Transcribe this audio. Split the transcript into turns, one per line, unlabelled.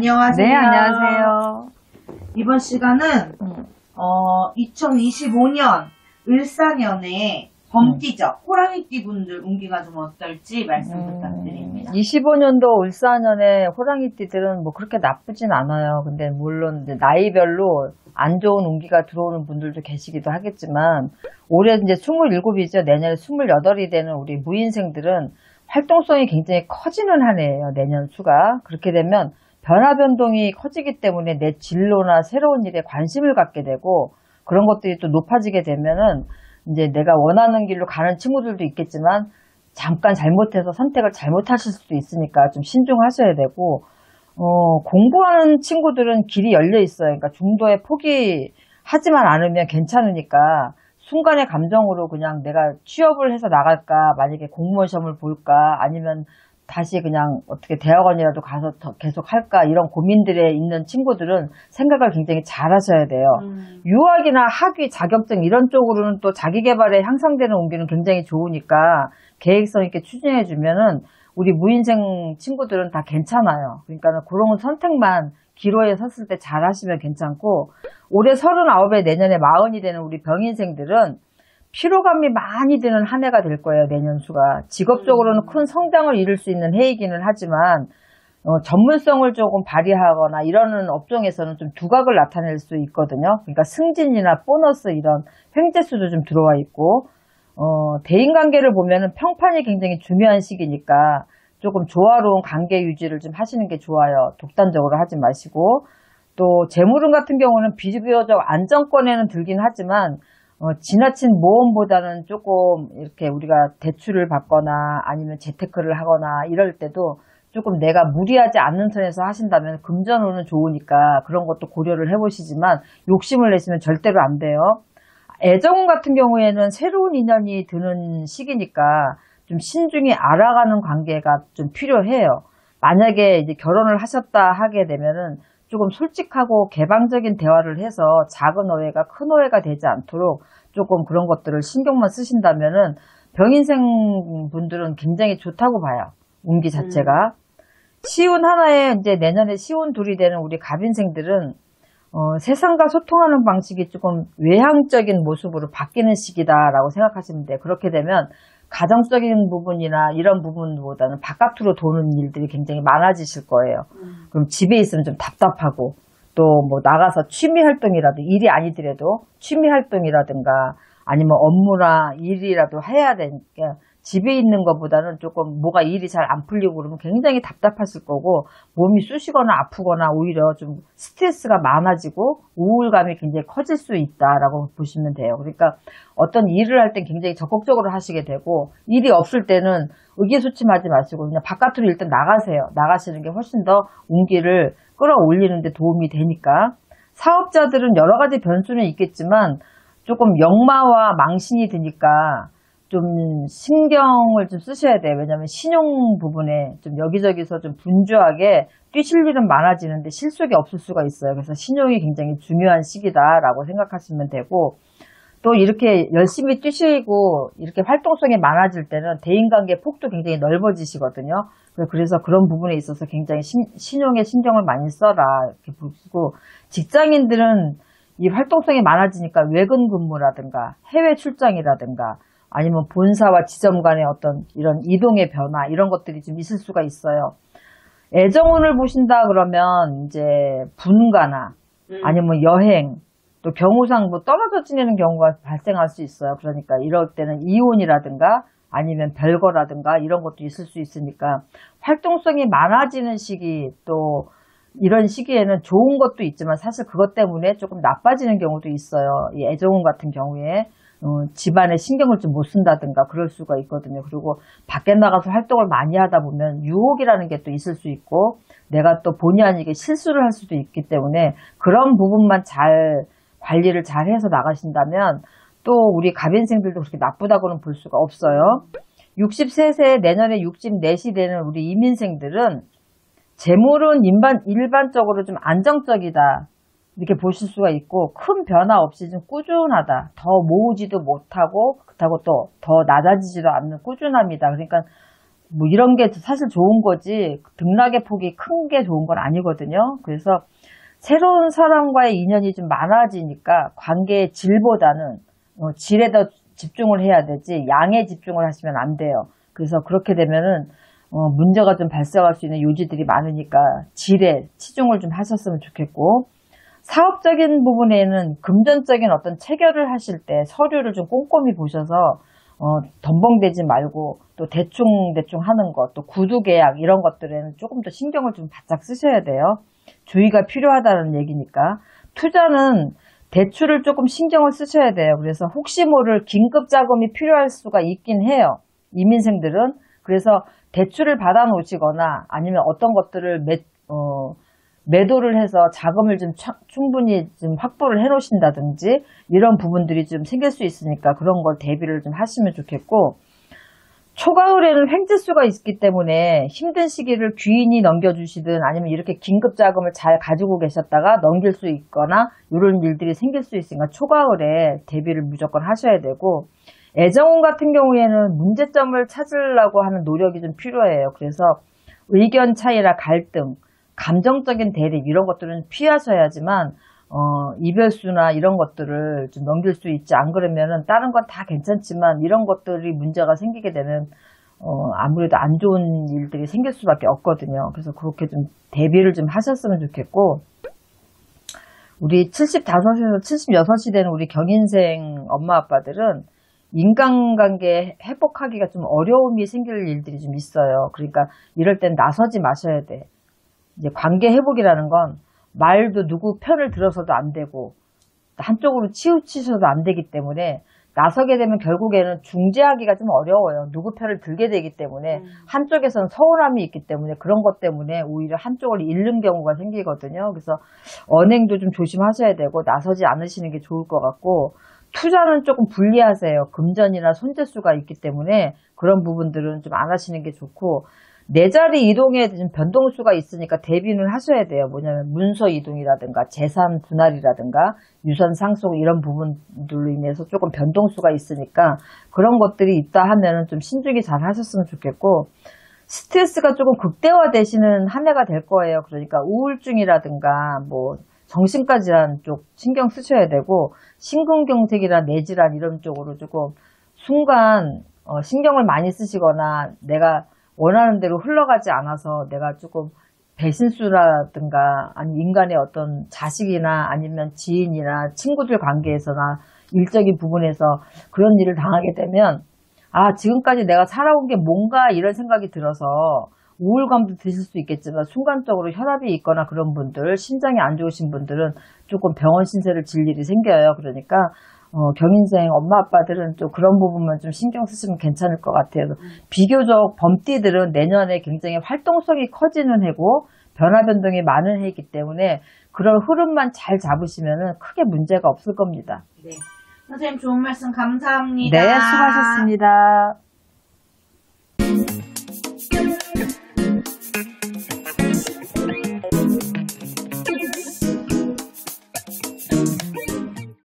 안녕하세요.
네, 안녕하세요.
이번 시간은 2025년 을사년에 범띠적 호랑이띠 분들 운기가 좀 어떨지 말씀 부탁드립니다.
25년도 을사년에 호랑이띠들은 뭐 그렇게 나쁘진 않아요. 근데 물론 이제 나이별로 안 좋은 운기가 들어오는 분들도 계시기도 하겠지만, 올해 이제 27이죠. 내년에 28이 되는 우리 무인생들은 활동성이 굉장히 커지는 한 해예요. 내년 수가. 그렇게 되면 변화 변동이 커지기 때문에 내 진로나 새로운 일에 관심을 갖게 되고, 그런 것들이 또 높아지게 되면은 이제 내가 원하는 길로 가는 친구들도 있겠지만, 잠깐 잘못해서 선택을 잘못하실 수도 있으니까 좀 신중하셔야 되고, 공부하는 친구들은 길이 열려 있어요. 그러니까 중도에 포기하지만 않으면 괜찮으니까, 순간의 감정으로 그냥 내가 취업을 해서 나갈까, 만약에 공무원 시험을 볼까, 아니면 다시 그냥 어떻게 대학원이라도 가서 더 계속 할까, 이런 고민들에 있는 친구들은 생각을 굉장히 잘 하셔야 돼요. 유학이나 학위, 자격증 이런 쪽으로는 또 자기 개발에 향상되는 운기는 굉장히 좋으니까 계획성 있게 추진해 주면은 우리 무인생 친구들은 다 괜찮아요. 그러니까 그런 선택만 기로에 섰을 때 잘 하시면 괜찮고, 올해 39에 내년에 40이 되는 우리 병인생들은 피로감이 많이 드는 한 해가 될 거예요, 내년 수가. 직업적으로는 큰 성장을 이룰 수 있는 해이기는 하지만, 전문성을 조금 발휘하거나 이러는 업종에서는 좀 두각을 나타낼 수 있거든요. 그러니까 승진이나 보너스 이런 횡재수도 좀 들어와 있고, 대인관계를 보면은 평판이 굉장히 중요한 시기니까 조금 조화로운 관계 유지를 좀 하시는 게 좋아요. 독단적으로 하지 마시고, 또 재물운 같은 경우는 비교적 안정권에는 들긴 하지만, 지나친 모험보다는 조금 이렇게 우리가 대출을 받거나 아니면 재테크를 하거나 이럴 때도 조금 내가 무리하지 않는 선에서 하신다면 금전운은 좋으니까 그런 것도 고려를 해보시지만, 욕심을 내시면 절대로 안 돼요. 애정운 같은 경우에는 새로운 인연이 드는 시기니까 좀 신중히 알아가는 관계가 좀 필요해요. 만약에 이제 결혼을 하셨다 하게 되면은 조금 솔직하고 개방적인 대화를 해서 작은 오해가 큰 오해가 되지 않도록 조금 그런 것들을 신경만 쓰신다면은 병인생 분들은 굉장히 좋다고 봐요. 운기 자체가. 시운 하나에 이제 내년에 시운 둘이 되는 우리 갑인생들은 세상과 소통하는 방식이 조금 외향적인 모습으로 바뀌는 시기다라고 생각하시면 돼요. 그렇게 되면 가정적인 부분이나 이런 부분보다는 바깥으로 도는 일들이 굉장히 많아지실 거예요. 그럼 집에 있으면 좀 답답하고, 또 뭐 나가서 취미 활동이라도, 일이 아니더라도 취미 활동이라든가 아니면 업무나 일이라도 해야 되니까 집에 있는 것보다는 조금 뭐가 일이 잘 안 풀리고 그러면 굉장히 답답하실 거고, 몸이 쑤시거나 아프거나 오히려 좀 스트레스가 많아지고 우울감이 굉장히 커질 수 있다라고 보시면 돼요. 그러니까 어떤 일을 할 땐 굉장히 적극적으로 하시게 되고, 일이 없을 때는 의기소침하지 마시고 그냥 바깥으로 일단 나가세요. 나가시는 게 훨씬 더 운기를 끌어올리는 데 도움이 되니까. 사업자들은 여러 가지 변수는 있겠지만 조금 역마와 망신이 드니까 좀 신경을 좀 쓰셔야 돼요. 왜냐하면 신용 부분에 좀 여기저기서 좀 분주하게 뛰실 일은 많아지는데 실속이 없을 수가 있어요. 그래서 신용이 굉장히 중요한 시기다라고 생각하시면 되고, 또 이렇게 열심히 뛰시고 이렇게 활동성이 많아질 때는 대인관계 폭도 굉장히 넓어지시거든요. 그래서 그런 부분에 있어서 굉장히 신용에 신경을 많이 써라 이렇게 보시고, 직장인들은 이 활동성이 많아지니까 외근 근무라든가 해외 출장이라든가 아니면 본사와 지점 간의 어떤 이런 이동의 변화, 이런 것들이 좀 있을 수가 있어요. 애정운을 보신다 그러면 이제 분가나 아니면 여행, 또 경우상 뭐 떨어져 지내는 경우가 발생할 수 있어요. 그러니까 이럴 때는 이혼이라든가 아니면 별거라든가 이런 것도 있을 수 있으니까 활동성이 많아지는 시기, 또 이런 시기에는 좋은 것도 있지만 사실 그것 때문에 조금 나빠지는 경우도 있어요. 이 애정운 같은 경우에 집안에 신경을 좀 못 쓴다든가 그럴 수가 있거든요. 그리고 밖에 나가서 활동을 많이 하다 보면 유혹이라는 게 또 있을 수 있고, 내가 또 본의 아니게 실수를 할 수도 있기 때문에 그런 부분만 잘 관리를 잘 해서 나가신다면 또 우리 갑인생들도 그렇게 나쁘다고는 볼 수가 없어요. 63세 내년에 64시 되는 우리 이민생들은 재물은 일반적으로 좀 안정적이다 이렇게 보실 수가 있고, 큰 변화 없이 좀 꾸준하다. 더 모으지도 못하고 그렇다고 또 더 낮아지지도 않는 꾸준함이다. 그러니까 뭐 이런 게 사실 좋은 거지 등락의 폭이 큰 게 좋은 건 아니거든요. 그래서 새로운 사람과의 인연이 좀 많아지니까 관계의 질보다는 질에 더 집중을 해야 되지 양에 집중을 하시면 안 돼요. 그래서 그렇게 되면은 문제가 좀 발생할 수 있는 요지들이 많으니까 질에 치중을 좀 하셨으면 좋겠고, 사업적인 부분에는 금전적인 어떤 체결을 하실 때 서류를 좀 꼼꼼히 보셔서 덤벙대지 말고 또 대충 하는 것, 또 구두 계약 이런 것들에는 조금 더 신경을 좀 바짝 쓰셔야 돼요. 주의가 필요하다는 얘기니까. 투자는 대출을 조금 신경을 쓰셔야 돼요. 그래서 혹시 모를 긴급 자금이 필요할 수가 있긴 해요. 이민생들은. 그래서 대출을 받아 놓으시거나 아니면 어떤 것들을 매도를 해서 자금을 좀 충분히 좀 확보를 해 놓으신다든지 이런 부분들이 좀 생길 수 있으니까 그런 걸 대비를 좀 하시면 좋겠고, 초가을에는 횡재수가 있기 때문에 힘든 시기를 귀인이 넘겨주시든 아니면 이렇게 긴급 자금을 잘 가지고 계셨다가 넘길 수 있거나 이런 일들이 생길 수 있으니까 초가을에 대비를 무조건 하셔야 되고, 애정운 같은 경우에는 문제점을 찾으려고 하는 노력이 좀 필요해요. 그래서 의견 차이나 갈등, 감정적인 대립 이런 것들은 피하셔야지만 이별수나 이런 것들을 좀 넘길 수 있지. 안 그러면은 다른 건 다 괜찮지만 이런 것들이 문제가 생기게 되면 아무래도 안 좋은 일들이 생길 수밖에 없거든요. 그래서 그렇게 좀 대비를 좀 하셨으면 좋겠고, 우리 75에서 76이 되는 우리 경인생 엄마 아빠들은 인간관계 회복하기가 좀 어려움이 생길 일들이 좀 있어요. 그러니까 이럴 땐 나서지 마셔야 돼. 이제 관계 회복이라는 건 말도 누구 편을 들어서도 안 되고 한쪽으로 치우치셔도 안 되기 때문에 나서게 되면 결국에는 중재하기가 좀 어려워요. 누구 편을 들게 되기 때문에 한쪽에서는 서운함이 있기 때문에 그런 것 때문에 오히려 한쪽을 잃는 경우가 생기거든요. 그래서 언행도 좀 조심하셔야 되고 나서지 않으시는 게 좋을 것 같고, 투자는 조금 분리하세요. 금전이나 손재수가 있기 때문에 그런 부분들은 좀 안 하시는 게 좋고, 내 자리 이동에 좀 변동수가 있으니까 대비는 하셔야 돼요. 뭐냐면 문서 이동이라든가 재산 분할이라든가 유선 상속 이런 부분들로 인해서 조금 변동수가 있으니까 그런 것들이 있다 하면은 좀 신중히 잘 하셨으면 좋겠고, 스트레스가 조금 극대화되시는 한 해가 될 거예요. 그러니까 우울증이라든가 뭐 정신과 질환 쪽 신경 쓰셔야 되고, 심근경색이나 뇌질환 이런 쪽으로 조금 순간 신경을 많이 쓰시거나 내가 원하는 대로 흘러가지 않아서 내가 조금 배신수라든가 아니 인간의 어떤 자식이나 아니면 지인이나 친구들 관계에서나 일적인 부분에서 그런 일을 당하게 되면 지금까지 내가 살아온 게 뭔가 이런 생각이 들어서 우울감도 드실 수 있겠지만 순간적으로 혈압이 있거나 그런 분들, 심장이 안 좋으신 분들은 조금 병원 신세를 질 일이 생겨요. 그러니까 경인생 엄마 아빠들은 좀 그런 부분만 좀 신경 쓰시면 괜찮을 것 같아요. 비교적 범띠들은 내년에 굉장히 활동성이 커지는 해고 변화 변동이 많은 해이기 때문에 그런 흐름만 잘 잡으시면 크게 문제가 없을 겁니다.
네. 선생님 좋은 말씀 감사합니다.
네, 수고하셨습니다.